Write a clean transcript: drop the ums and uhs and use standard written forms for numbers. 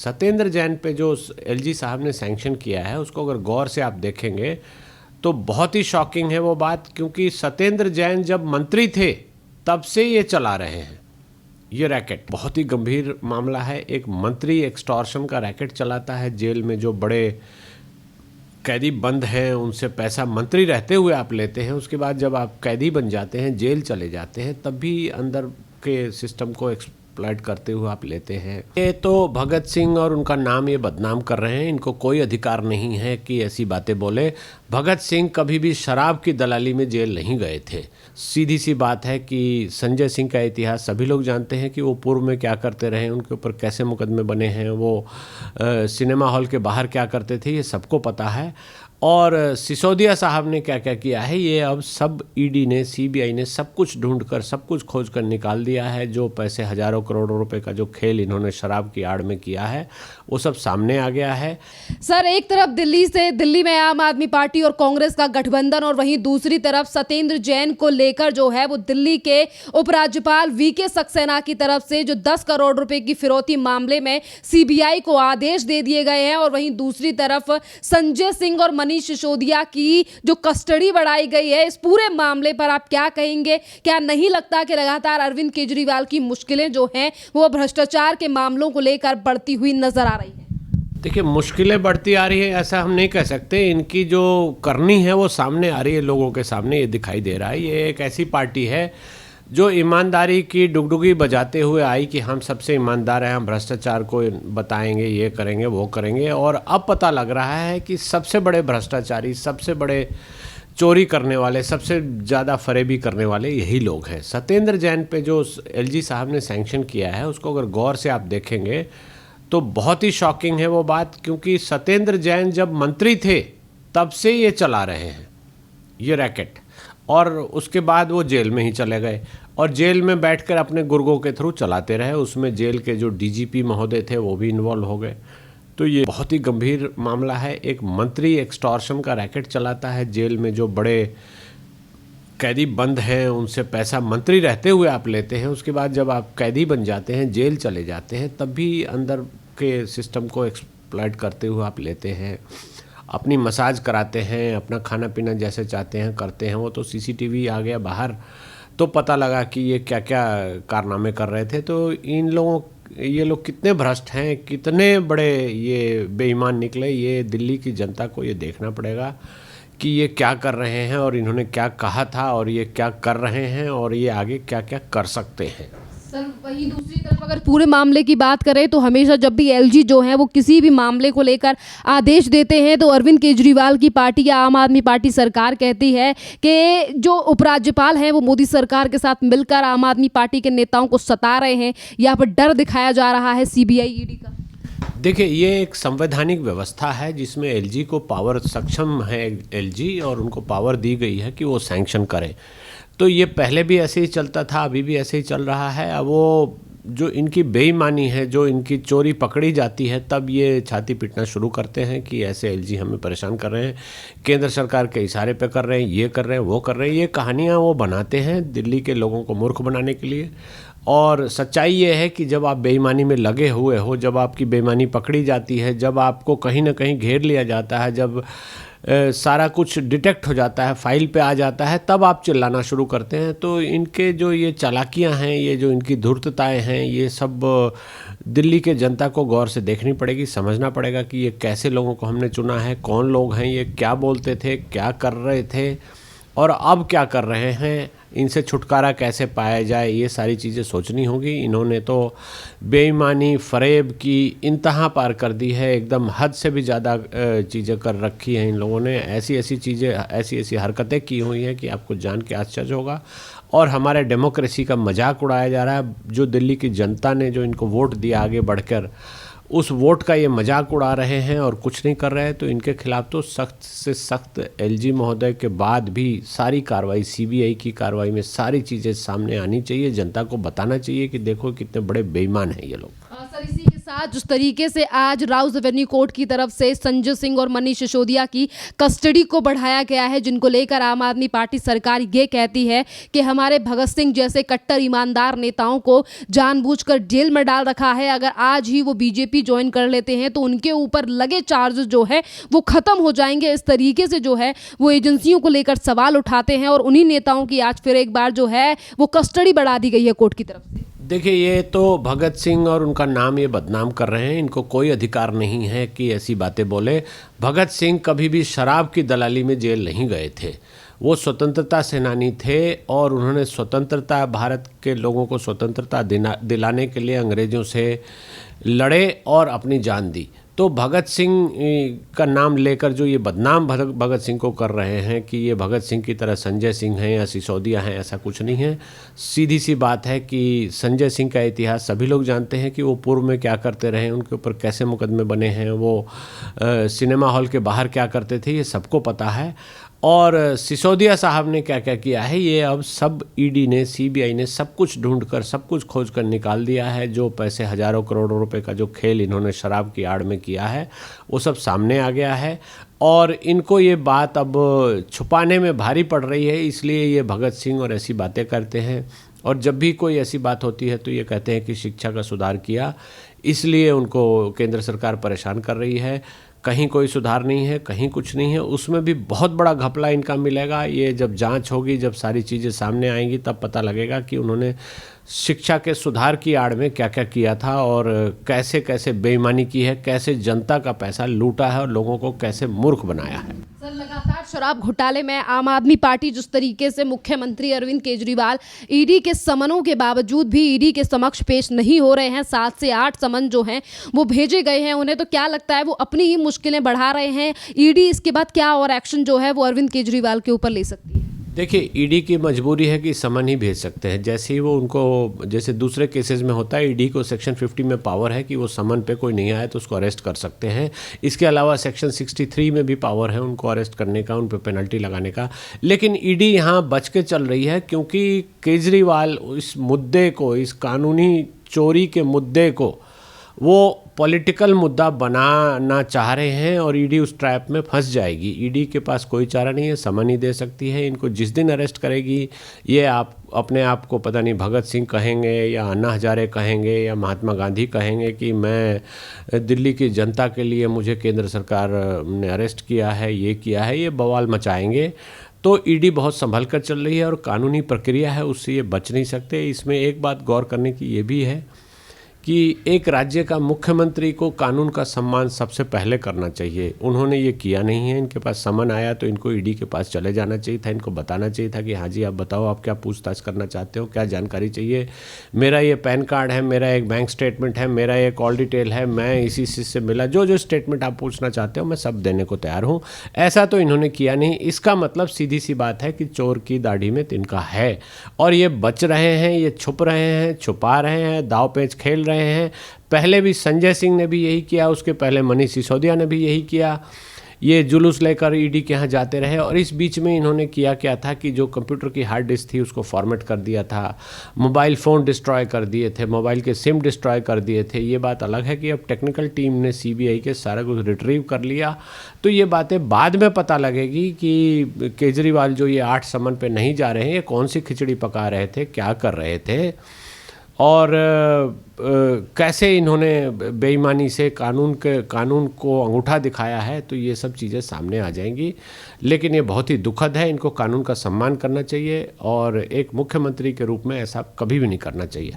सत्येंद्र जैन पे जो एलजी साहब ने सैंक्शन किया है उसको अगर गौर से आप देखेंगे तो बहुत ही शॉकिंग है वो बात, क्योंकि सत्येंद्र जैन जब मंत्री थे तब से ये चला रहे हैं। ये रैकेट बहुत ही गंभीर मामला है। एक मंत्री एक्सटॉर्शन का रैकेट चलाता है, जेल में जो बड़े कैदी बंद हैं उनसे पैसा मंत्री रहते हुए आप लेते हैं, उसके बाद जब आप कैदी बन जाते हैं, जेल चले जाते हैं, तब भी अंदर के सिस्टम को एक्सप्लॉइट करते हुए आप लेते हैं। ये तो भगत सिंह और उनका नाम ये बदनाम कर रहे हैं, इनको कोई अधिकार नहीं है कि ऐसी बातें बोले। भगत सिंह कभी भी शराब की दलाली में जेल नहीं गए थे। सीधी सी बात है कि संजय सिंह का इतिहास सभी लोग जानते हैं कि वो पूर्व में क्या करते रहे, उनके ऊपर कैसे मुकदमे बने हैं, वो सिनेमा हॉल के बाहर क्या करते थे, ये सबको पता है। और सिसोदिया साहब ने क्या क्या किया है ये अब सब ईडी ने, सीबीआई ने सब कुछ ढूंढकर, सब कुछ खोज कर निकाल दिया है। जो पैसे हजारों करोड़ों रुपए का जो खेल इन्होंने शराब की आड़ में किया है वो सब सामने आ गया है। सर, एक तरफ दिल्ली में आम आदमी पार्टी और कांग्रेस का गठबंधन, और वहीं दूसरी तरफ सत्येंद्र जैन को लेकर जो है वो दिल्ली के उपराज्यपाल वीके सक्सेना की तरफ से जो 10 करोड़ रुपए की फिरौती मामले में सीबीआई को आदेश दे दिए गए हैं, और वहीं दूसरी तरफ संजय सिंह और मनीष सिसोदिया की जो कस्टडी बढ़ाई गई है। इस पूरे मामले पर आप क्या कहेंगे? क्या नहीं लगता कि लगातार अरविंद केजरीवाल की मुश्किलें जो हैं वो भ्रष्टाचार के मामलों को लेकर बढ़ती हुई नजर आ रही है? देखिए, मुश्किलें बढ़ती आ रही है ऐसा हम नहीं कह सकते। इनकी जो करनी है वो सामने आ रही है, लोगों के सामने ये दिखाई दे रहा है। ये एक ऐसी पार्टी है जो ईमानदारी की डुगडुगी बजाते हुए आई कि हम सबसे ईमानदार हैं, हम भ्रष्टाचार को बताएंगे, ये करेंगे, वो करेंगे। और अब पता लग रहा है कि सबसे बड़े भ्रष्टाचारी, सबसे बड़े चोरी करने वाले, सबसे ज़्यादा फरेबी करने वाले यही लोग हैं। सत्येंद्र जैन पे जो एलजी साहब ने सैंक्शन किया है उसको अगर गौर से आप देखेंगे तो बहुत ही शॉकिंग है वो बात, क्योंकि सत्येंद्र जैन जब मंत्री थे तब से ये चला रहे हैं ये रैकेट। और उसके बाद वो जेल में ही चले गए और जेल में बैठकर अपने गुर्गों के थ्रू चलाते रहे। उसमें जेल के जो डीजीपी महोदय थे वो भी इन्वॉल्व हो गए। तो ये बहुत ही गंभीर मामला है। एक मंत्री एक्सटॉर्शन का रैकेट चलाता है, जेल में जो बड़े कैदी बंद हैं उनसे पैसा मंत्री रहते हुए आप लेते हैं, उसके बाद जब आप कैदी बन जाते हैं, जेल चले जाते हैं, तब भी अंदर के सिस्टम को एक्सप्लॉइट करते हुए आप लेते हैं। अपनी मसाज कराते हैं, अपना खाना पीना जैसे चाहते हैं करते हैं। वो तो सीसीटीवी आ गया बाहर तो पता लगा कि ये क्या क्या कारनामे कर रहे थे। तो ये लोग कितने भ्रष्ट हैं, कितने बड़े ये बेईमान निकले, ये दिल्ली की जनता को ये देखना पड़ेगा कि ये क्या कर रहे हैं और इन्होंने क्या कहा था और ये क्या कर रहे हैं और ये आगे क्या क्या कर सकते हैं। सर, वहीं दूसरी तरफ अगर पूरे मामले की बात करें तो हमेशा जब भी एलजी जो है वो किसी भी मामले को लेकर आदेश देते हैं तो अरविंद केजरीवाल की पार्टी या आम आदमी पार्टी सरकार कहती है कि जो उपराज्यपाल हैं वो मोदी सरकार के साथ मिलकर आम आदमी पार्टी के नेताओं को सता रहे हैं। यहाँ पर डर दिखाया जा रहा है सीबीआई ईडी का। देखिए, ये एक संवैधानिक व्यवस्था है जिसमें एलजी को पावर, सक्षम है एलजी और उनको पावर दी गई है कि वो सैंक्शन करें। तो ये पहले भी ऐसे ही चलता था, अभी भी ऐसे ही चल रहा है। अब वो जो इनकी बेईमानी है, जो इनकी चोरी पकड़ी जाती है, तब ये छाती पीटना शुरू करते हैं कि ऐसे एलजी हमें परेशान कर रहे हैं, केंद्र सरकार के इशारे पे कर रहे हैं, ये कर रहे हैं, वो कर रहे हैं। ये कहानियाँ वो बनाते हैं दिल्ली के लोगों को मूर्ख बनाने के लिए। और सच्चाई ये है कि जब आप बेईमानी में लगे हुए हो, जब आपकी बेईमानी पकड़ी जाती है, जब आपको कहीं ना कहीं घेर लिया जाता है, जब सारा कुछ डिटेक्ट हो जाता है, फाइल पे आ जाता है, तब आप चिल्लाना शुरू करते हैं। तो इनके जो ये चालाकियां हैं, ये जो इनकी धूर्तताएं हैं, ये सब दिल्ली के जनता को गौर से देखनी पड़ेगी, समझना पड़ेगा कि ये कैसे लोगों को हमने चुना है, कौन लोग हैं, ये क्या बोलते थे, क्या कर रहे थे और अब क्या कर रहे हैं, इनसे छुटकारा कैसे पाया जाए, ये सारी चीज़ें सोचनी होगी। इन्होंने तो बेईमानी, फरेब की इंतहा पार कर दी है, एकदम हद से भी ज़्यादा चीज़ें कर रखी हैं इन लोगों ने। ऐसी ऐसी चीज़ें, ऐसी ऐसी हरकतें की हुई हैं कि आपको जान के आश्चर्य होगा। और हमारे डेमोक्रेसी का मजाक उड़ाया जा रहा है। जो दिल्ली की जनता ने जो इनको वोट दिया आगे बढ़कर, उस वोट का ये मजाक उड़ा रहे हैं और कुछ नहीं कर रहे हैं। तो इनके खिलाफ तो सख्त से सख्त एलजी महोदय के बाद भी सारी कार्रवाई, सीबीआई की कार्रवाई में सारी चीज़ें सामने आनी चाहिए। जनता को बताना चाहिए कि देखो कितने बड़े बेईमान हैं ये लोग। सर, इसी के साथ जिस तरीके से आज राउज एवेन्यू कोर्ट की तरफ से संजय सिंह और मनीष सिसोदिया की कस्टडी को बढ़ाया गया है, जिनको लेकर आम आदमी पार्टी सरकार ये कहती है कि हमारे भगत सिंह जैसे कट्टर ईमानदार नेताओं को जानबूझकर जेल में डाल रखा है। अगर आज ही वो बीजेपी ज्वाइन कर लेते हैं तो उनके ऊपर लगे चार्जेस जो है वो खत्म हो जाएंगे। इस तरीके से जो है वो एजेंसियों को लेकर सवाल उठाते हैं और उन्हीं नेताओं की आज फिर एक बार जो है वो कस्टडी बढ़ा दी गई है कोर्ट की तरफ से। देखिए, ये तो भगत सिंह और उनका नाम ये बदनाम कर रहे हैं। इनको कोई अधिकार नहीं है कि ऐसी बातें बोले। भगत सिंह कभी भी शराब की दलाली में जेल नहीं गए थे। वो स्वतंत्रता सेनानी थे और उन्होंने स्वतंत्रता, भारत के लोगों को स्वतंत्रता दिलाने के लिए अंग्रेज़ों से लड़े और अपनी जान दी। तो भगत सिंह का नाम लेकर जो ये बदनाम भगत सिंह को कर रहे हैं कि ये भगत सिंह की तरह संजय सिंह हैं या सिसोदिया हैं, ऐसा कुछ नहीं है। सीधी सी बात है कि संजय सिंह का इतिहास सभी लोग जानते हैं कि वो पूर्व में क्या करते रहे, उनके ऊपर कैसे मुकदमे बने हैं, वो सिनेमा हॉल के बाहर क्या करते थे, ये सबको पता है। और सिसोदिया साहब ने क्या क्या किया है ये अब सब ईडी ने, सीबीआई ने सब कुछ ढूंढकर, सब कुछ खोज कर निकाल दिया है। जो पैसे हजारों करोड़ों रुपए का जो खेल इन्होंने शराब की आड़ में किया है वो सब सामने आ गया है और इनको ये बात अब छुपाने में भारी पड़ रही है। इसलिए ये भगत सिंह और ऐसी बातें करते हैं और जब भी कोई ऐसी बात होती है तो ये कहते हैं कि शिक्षा का सुधार किया, इसलिए उनको केंद्र सरकार परेशान कर रही है। कहीं कोई सुधार नहीं है, कहीं कुछ नहीं है। उसमें भी बहुत बड़ा घपला इनका मिलेगा। ये जब जांच होगी, जब सारी चीज़ें सामने आएंगी, तब पता लगेगा कि उन्होंने शिक्षा के सुधार की आड़ में क्या क्या किया था और कैसे कैसे बेईमानी की है, कैसे जनता का पैसा लूटा है और लोगों को कैसे मूर्ख बनाया है। सर, लगातार शराब घोटाले में आम आदमी पार्टी जिस तरीके से मुख्यमंत्री अरविंद केजरीवाल ईडी के समनों के बावजूद भी ईडी के समक्ष पेश नहीं हो रहे हैं, 7 से 8 समन जो हैं वो भेजे गए हैं उन्हें, तो क्या लगता है वो अपनी ही मुश्किलें बढ़ा रहे हैं? ईडी इसके बाद क्या और एक्शन जो है वो अरविंद केजरीवाल के ऊपर ले सकती है? देखिए, ईडी की मजबूरी है कि समन ही भेज सकते हैं। जैसे ही वो उनको, जैसे दूसरे केसेस में होता है, ईडी को सेक्शन 50 में पावर है कि वो समन पे कोई नहीं आए तो उसको अरेस्ट कर सकते हैं। इसके अलावा सेक्शन 63 में भी पावर है उनको अरेस्ट करने का, उन पे पेनल्टी लगाने का। लेकिन ईडी यहाँ बच के चल रही है क्योंकि केजरीवाल इस मुद्दे को, इस कानूनी चोरी के मुद्दे को वो पॉलिटिकल मुद्दा बनाना चाह रहे हैं और ईडी उस ट्रैप में फंस जाएगी। ईडी के पास कोई चारा नहीं है, समन ही दे सकती है। इनको जिस दिन अरेस्ट करेगी, ये आप अपने आप को पता नहीं भगत सिंह कहेंगे या अन्ना हजारे कहेंगे या महात्मा गांधी कहेंगे कि मैं दिल्ली की जनता के लिए मुझे केंद्र सरकार ने अरेस्ट किया है, ये किया है, ये बवाल मचाएंगे। तो ईडी बहुत संभल कर चल रही है और कानूनी प्रक्रिया है, उससे ये बच नहीं सकते। इसमें एक बात गौर करने की ये भी है कि एक राज्य का मुख्यमंत्री को कानून का सम्मान सबसे पहले करना चाहिए। उन्होंने ये किया नहीं है। इनके पास समन आया तो इनको ईडी के पास चले जाना चाहिए था, इनको बताना चाहिए था कि हाँ जी, आप बताओ आप क्या पूछताछ करना चाहते हो, क्या जानकारी चाहिए, मेरा ये पैन कार्ड है, मेरा एक बैंक स्टेटमेंट है, मेरा ये कॉल डिटेल है, मैं इसी चीज़ से मिला, जो जो स्टेटमेंट आप पूछना चाहते हो मैं सब देने को तैयार हूँ। ऐसा तो इन्होंने किया नहीं। इसका मतलब सीधी सी बात है कि चोर की दाढ़ी में तिनका है और ये बच रहे हैं, ये छुप रहे हैं, छुपा रहे हैं, दाव पेच खेल रहे हैं। पहले भी संजय सिंह ने भी यही किया, उसके पहले मनीष सिसोदिया ने भी यही किया। ये जुलूस लेकर ईडी के यहाँ जाते रहे और इस बीच में इन्होंने किया क्या था कि जो कंप्यूटर की हार्ड डिस्क थी उसको फॉर्मेट कर दिया था, मोबाइल फ़ोन डिस्ट्रॉय कर दिए थे, मोबाइल के सिम डिस्ट्रॉय कर दिए थे। ये बात अलग है कि अब टेक्निकल टीम ने सीबीआई के सारा कुछ रिट्रीव कर लिया। तो ये बातें बाद में पता लगेगी कि केजरीवाल जो ये 8 समन पे नहीं जा रहे हैं, ये कौन सी खिचड़ी पका रहे थे, क्या कर रहे थे और कैसे इन्होंने बेईमानी से कानून को अंगूठा दिखाया है। तो ये सब चीज़ें सामने आ जाएंगी। लेकिन ये बहुत ही दुखद है। इनको कानून का सम्मान करना चाहिए और एक मुख्यमंत्री के रूप में ऐसा कभी भी नहीं करना चाहिए।